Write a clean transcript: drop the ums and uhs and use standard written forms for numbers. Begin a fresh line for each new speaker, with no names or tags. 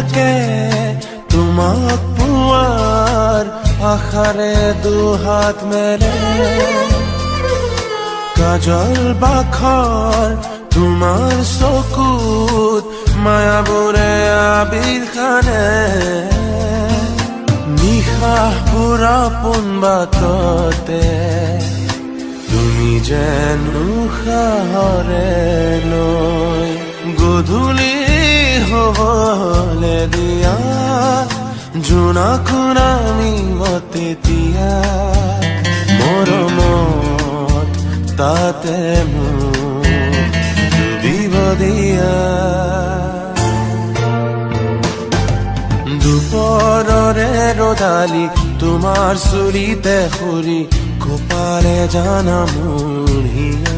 থাকে তোমাক পোৱাৰ আশাৰে দুহাত মেলে কাজল বাখৰ তোমাৰ চকুত মায়াবোৰে আবিৰ খানে নিশাহবোৰ আপোন বাটতে তুমি যেন উশাহৰে লৈ গধূলি হবলে দিয়া জোনাকো নামিব তেতিয়া মৰমত তাতে মোক ডুবিব দিয়া দুপৰৰে ৰ'দালি তোমাৰ চুলিতে সৰি কপালে জানা মোৰ হিয়া